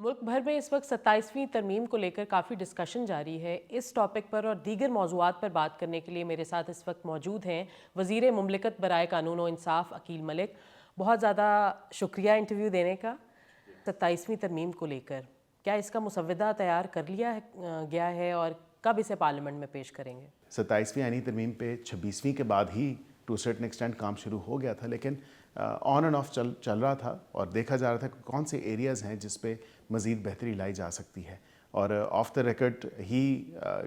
ملک بھر میں اس وقت 27ویں ترمیم کو لے کر کافی ڈسکشن جاری ہے۔ اس ٹاپک پر اور دیگر موضوعات پر بات کرنے کے لیے میرے ساتھ اس وقت موجود ہیں وزیر مملکت برائے قانون و انصاف عقیل ملک۔ بہت زیادہ شکریہ انٹرویو دینے کا۔ 27ویں ترمیم کو لے کر کیا اس کا مسودہ تیار کر لیا گیا ہے اور کب اسے پارلیمنٹ میں پیش کریں گے؟ 27ویں آئینی ترمیم پہ 26ویں کے بعد ہی ٹو سرٹن ایکسٹینٹ کام شروع ہو گیا تھا، لیکن آن اینڈ آف چل رہا تھا اور دیکھا جا رہا تھا کہ کون سے ایریاز ہیں جس پہ مزید بہتری لائی جا سکتی ہے، اور آف دا ریکارڈ ہی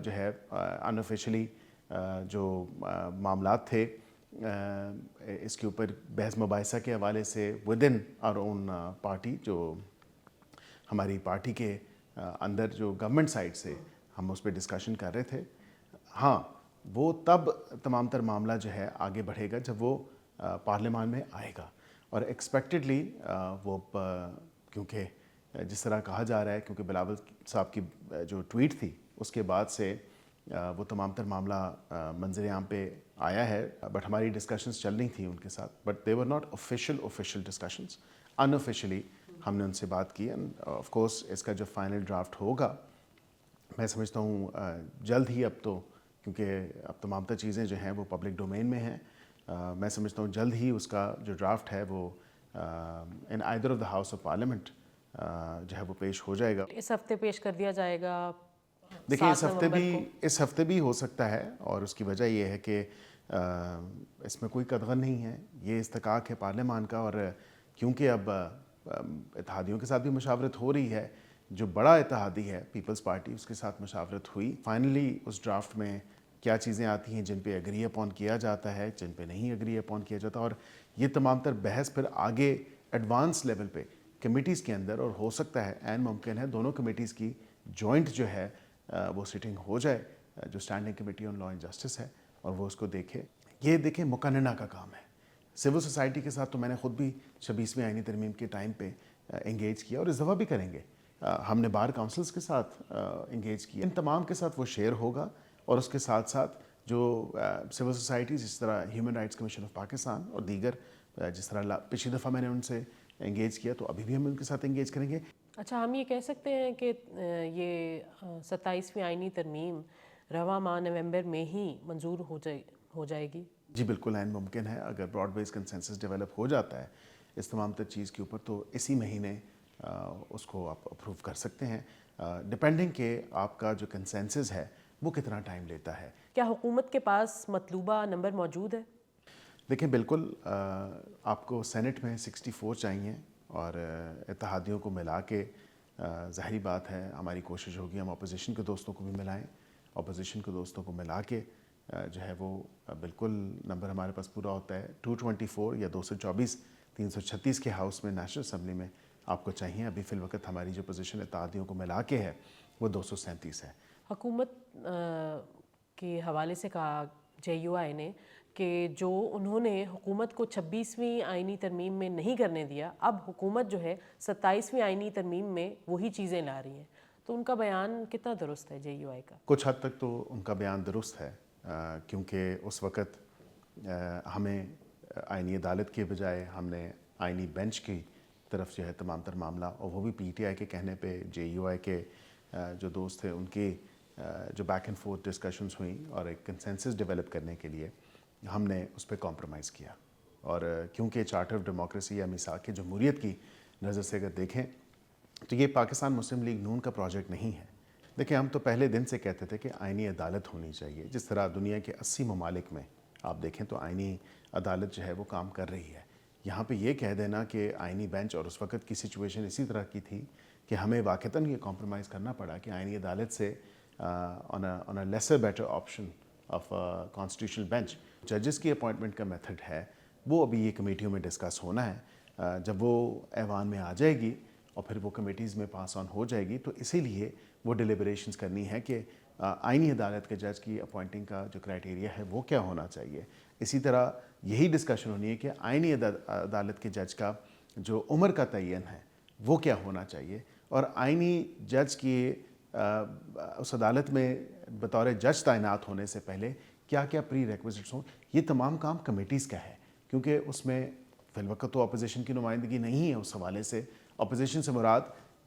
جو ہے ان آفیشلی جو معاملات تھے اس کے اوپر بحث مباحثہ کے حوالے سے with in our own party, جو ہماری پارٹی کے اندر جو گورنمنٹ سائڈ سے ہم اس پہ ڈسکشن کر رہے تھے۔ ہاں، وہ تب تمام تر معاملہ جو ہے آگے بڑھے گا جب وہ پارلیمان میں آئے گا، اور ایکسپیکٹڈلی وہ کیونکہ جس طرح کہا جا رہا ہے، کیونکہ بلاول صاحب کی جو ٹویٹ تھی اس کے بعد سے وہ تمام تر معاملہ منظر عام پہ آیا ہے، بٹ ہماری ڈسکشنز چل رہی تھیں ان کے ساتھ، but they were not official discussions. In officially ہم نے ان سے بات کی، اینڈ آف کورس اس کا جو فائنل ڈرافٹ ہوگا میں سمجھتا ہوں جلد ہی، اب تو کیونکہ اب تمام تر چیزیں جو ہیں وہ پبلک ڈومین میں ہیں، میں سمجھتا ہوں جلد ہی اس کا جو ڈرافٹ ہے وہ in either of the house of parliament جو ہے وہ پیش ہو جائے گا۔ اس ہفتے پیش کر دیا جائے گا؟ دیکھیں اس ہفتے بھی ہو سکتا ہے، اور اس کی وجہ یہ ہے کہ اس میں کوئی قدغن نہیں ہے، یہ استحقاق ہے پارلیمان کا، اور کیونکہ اب اتحادیوں کے ساتھ بھی مشاورت ہو رہی ہے، جو بڑا اتحادی ہے پیپلز پارٹی، اس کے ساتھ مشاورت ہوئی، فائنلی اس ڈرافٹ میں کیا چیزیں آتی ہیں جن پہ ایگری اپون کیا جاتا ہے، جن پہ نہیں ایگری اپون کیا جاتا، اور یہ تمام تر بحث پھر آگے ایڈوانس لیول پہ کمیٹیز کے اندر، اور ہو سکتا ہے عین ممکن ہے دونوں کمیٹیز کی جوائنٹ جو ہے وہ سیٹنگ ہو جائے، جو standing committee on law and justice ہے، اور وہ اس کو دیکھے۔ یہ دیکھیں مقننہ کا کام ہے، سول سوسائٹی کے ساتھ تو میں نے خود بھی 26ویں آئینی ترمیم کے ٹائم پہ انگیج کیا، اور اس دفعہ بھی کریں گے، ہم نے بار کاؤنسلز کے ساتھ انگیج کیا، ان تمام کے ساتھ وہ شیئر ہوگا، اور اس کے ساتھ ساتھ جو سول سوسائٹیز جس طرح human rights commission of Pakistan اور دیگر جس طرح پچھلی دفعہ میں نے ان سے انگیج کیا، تو ابھی بھی ہم ان کے ساتھ انگیج کریں گے۔ اچھا، ہم یہ کہہ سکتے ہیں کہ یہ 27ویں آئینی ترمیم رواں ماہ نومبر میں ہی منظور ہو جائے گی؟ جی بالکل عین ممکن ہے، اگر براڈ بیس کنسنسس ڈیولپ ہو جاتا ہے اس تمام تر چیز کے اوپر، تو اسی مہینے اس کو آپ اپروو کر سکتے ہیں، ڈپینڈنگ کہ آپ کا جو کنسنسس ہے وہ کتنا ٹائم لیتا ہے۔ کیا حکومت کے پاس مطلوبہ نمبر موجود ہے؟ دیکھیں بالکل، آپ کو سینٹ میں 64 چاہیے، اور اتحادیوں کو ملا کے ظاہری بات ہے ہماری کوشش ہوگی ہم اپوزیشن کے دوستوں کو بھی ملائیں، اپوزیشن کے دوستوں کو ملا کے جو ہے وہ بالکل نمبر ہمارے پاس پورا ہوتا ہے۔ 224 یا 224 336 کے ہاؤس میں نیشنل اسمبلی میں آپ کو چاہیے، ابھی فی الوقت ہماری جو پوزیشن اتحادیوں کو ملا کے ہے وہ 237 ہے۔ حکومت کے حوالے سے کہا JUI نے کہ جو انہوں نے حکومت کو 26ویں آئینی ترمیم میں نہیں کرنے دیا، اب حکومت جو ہے 27ویں آئینی ترمیم میں وہی چیزیں لا رہی ہیں، تو ان کا بیان کتنا درست ہے JUI کا؟ کچھ حد تک تو ان کا بیان درست ہے، کیونکہ اس وقت ہمیں آئینی عدالت کے بجائے ہم نے آئینی بینچ کی طرف جو ہے تمام تر معاملہ، اور وہ بھی PTI کے کہنے پہ JUI کے جو دوست تھے ان کی جو بیک اینڈ فورتھ ڈسکشنز ہوئیں، اور ایک کنسنسس ڈیولپ کرنے کے لیے ہم نے اس پہ کمپرومائز کیا، اور کیونکہ چارٹر آف ڈیموکریسی یا میثاق جمہوریت کی نظر سے اگر دیکھیں تو یہ پاکستان مسلم لیگ نون کا پروجیکٹ نہیں ہے۔ دیکھیں ہم تو پہلے دن سے کہتے تھے کہ آئینی عدالت ہونی چاہیے، جس طرح دنیا کے 80 ممالک میں آپ دیکھیں تو آئینی عدالت جو ہے وہ کام کر رہی ہے۔ یہاں پہ یہ کہہ دینا کہ آئینی بینچ، اور اس وقت کی سچویشن اسی طرح کی تھی کہ ہمیں واقعتاً یہ کمپرومائز کرنا پڑا کہ آئینی عدالت سے on a lesser better option of constitutional bench ججز کی اپوائنٹمنٹ کا میتھڈ ہے، وہ ابھی یہ کمیٹیوں میں ڈسکس ہونا ہے، جب وہ ایوان میں آ جائے گی اور پھر وہ کمیٹیز میں پاس آن ہو جائے گی، تو اسی لیے وہ ڈیلیبریشنز کرنی ہے کہ آئینی عدالت کے جج کی اپوائنٹنگ کا جو کرائٹیریا ہے وہ کیا ہونا چاہیے۔ اسی طرح یہی ڈسکشن ہونی ہے کہ آئینی عدالت کے جج کا جو عمر کا تعین ہے وہ کیا ہونا چاہیے، اور آئینی جج کی اس عدالت میں بطور جج تعینات ہونے سے پہلے کیا کیا پری ریکویزٹس ہوں، یہ تمام کام کمیٹیز کا ہے، کیونکہ اس میں فی الوقت تو اپوزیشن کی نمائندگی نہیں ہے۔ اس حوالے سے اپوزیشن سے مراد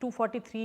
243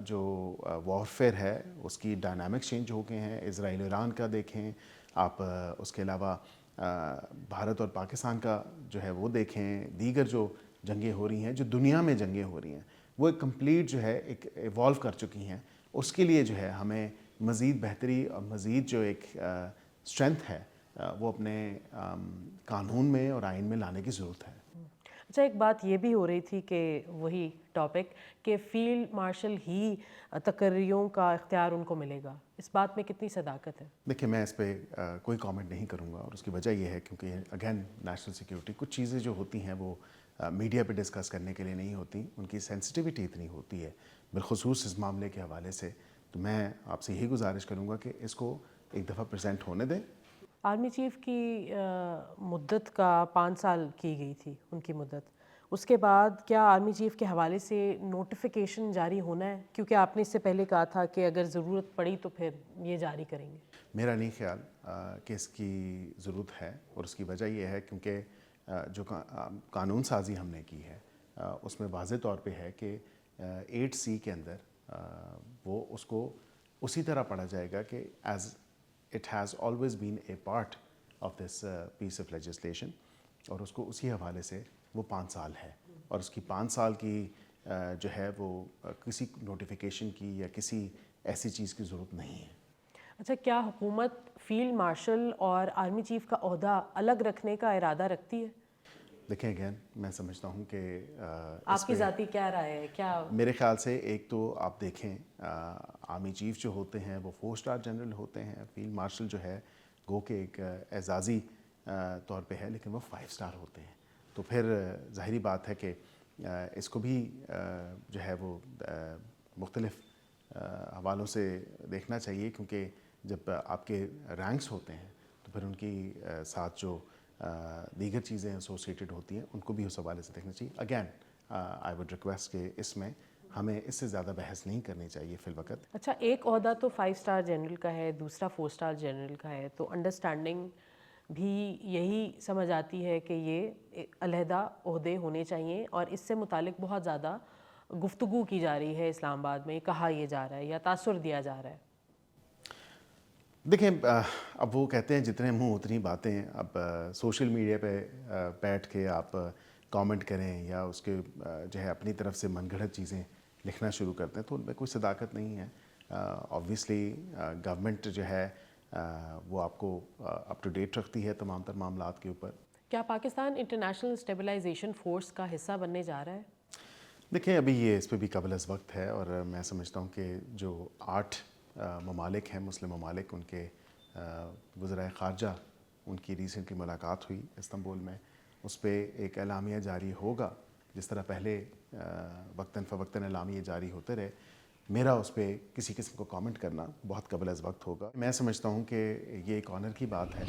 جو وارفیئر ہے اس کی ڈائنامکس چینج ہو گئے ہیں. اسرائیل ایران کا دیکھیں آپ, اس کے علاوہ بھارت اور پاکستان کا جو ہے وہ دیکھیں, دیگر جو جنگیں ہو رہی ہیں, جو دنیا میں جنگیں ہو رہی ہیں, وہ ایک کمپلیٹ جو ہے ایک ایوالو کر چکی ہیں. اس کے لیے جو ہے ہمیں مزید بہتری اور مزید جو ایک اسٹرینتھ ہے وہ اپنے قانون میں اور آئین میں لانے کی ضرورت ہے. اچھا, ایک بات یہ بھی ہو رہی تھی کہ وہی ٹاپک کہ فیلڈ مارشل ہی تقرریوں کا اختیار ان کو ملے گا, اس بات میں کتنی صداقت ہے؟ دیکھیں میں اس پہ کوئی کامنٹ نہیں کروں گا, اور اس کی وجہ یہ ہے کیونکہ اگین نیشنل سیکیورٹی, کچھ چیزیں جو ہوتی ہیں وہ میڈیا پہ ڈسکس کرنے کے لیے نہیں ہوتی, ان کی سینسٹیوٹی اتنی ہوتی ہے بالخصوص اس معاملے کے حوالے سے. تو میں آپ سے یہی گزارش کروں گا کہ اس کو ایک دفعہ پریزنٹ ہونے دیں. آرمی چیف کی مدت کا 5 سال کی گئی تھی ان کی مدت, اس کے بعد کیا آرمی چیف کے حوالے سے نوٹیفیکیشن جاری ہونا ہے؟ کیونکہ آپ نے اس سے پہلے کہا تھا کہ اگر ضرورت پڑی تو پھر یہ جاری کریں گے. میرا نہیں خیال کہ اس کی ضرورت ہے, اور اس کی وجہ یہ ہے کیونکہ جو قانون سازی ہم نے کی ہے اس میں واضح طور پہ ہے کہ 8C کے اندر وہ اس کو اسی طرح پڑھا جائے گا کہ as it has always been a part of this piece of legislation, اور اس کو اسی حوالے سے وہ 5 سال ہے, اور اس کی 5 سال کی جو ہے وہ کسی نوٹیفیکیشن کی یا کسی ایسی چیز کی ضرورت نہیں ہے. اچھا, کیا حکومت فیلڈ مارشل اور آرمی چیف کا عہدہ الگ رکھنے کا ارادہ رکھتی ہے؟ دیکھیں اگین میں سمجھتا ہوں کہ آپ کی ذاتی کیا رائے ہے؟ کیا میرے خیال سے ایک تو آپ دیکھیں آرمی چیف جو ہوتے ہیں وہ 4 اسٹار جنرل ہوتے ہیں, فیلڈ مارشل جو ہے گو کہ ایک اعزازی طور پہ ہے لیکن وہ 5 اسٹار ہوتے ہیں. تو پھر ظاہری بات ہے کہ اس کو بھی جو ہے وہ مختلف حوالوں سے دیکھنا چاہیے, کیونکہ جب آپ کے رینکس ہوتے ہیں تو پھر ان کی ساتھ جو دیگر چیزیں ایسوسیٹڈ ہوتی ہیں ان کو بھی اس حوالے سے دیکھنا چاہیے. اگین آئی وڈ ریکویسٹ کہ اس میں ہمیں اس سے زیادہ بحث نہیں کرنی چاہیے فی الوقت. اچھا, ایک عہدہ تو 5 اسٹار جنرل کا ہے, دوسرا 4 اسٹار جنرل کا ہے, تو انڈرسٹینڈنگ بھی یہی سمجھ آتی ہے کہ یہ علیحدہ عہدے ہونے چاہیے, اور اس سے متعلق بہت زیادہ گفتگو کی جا رہی ہے اسلام آباد میں, کہا یہ جا رہا ہے یا تاثر دیا جا رہا ہے. دیکھیں اب وہ کہتے ہیں جتنے منہ اتنی باتیں. اب سوشل میڈیا پہ بیٹھ کے آپ کامنٹ کریں یا اس کے جو ہے اپنی طرف سے من گھڑت چیزیں لکھنا شروع کرتے ہیں تو ان میں کوئی صداقت نہیں ہے. آبویسلی گورنمنٹ جو ہے وہ آپ کو اپ ٹو ڈیٹ رکھتی ہے تمام تر معاملات کے اوپر. کیا پاکستان انٹرنیشنل اسٹیبلائزیشن فورس کا حصہ بننے جا رہا ہے؟ دیکھیں ابھی یہ اس پہ بھی قبل از وقت ہے, اور میں سمجھتا ہوں کہ جو 8 ممالک ہیں مسلم ممالک, ان کے وزرائے خارجہ ان کی ریسنٹلی ملاقات ہوئی استنبول میں, اس پہ ایک اعلامیہ جاری ہوگا. جس طرح پہلے وقتاً فوقتاً اعلامیے جاری ہوتے رہے, میرا اس پہ کسی قسم کو کامنٹ کرنا بہت قبل از وقت ہوگا. میں سمجھتا ہوں کہ یہ ایک آنر کی بات ہے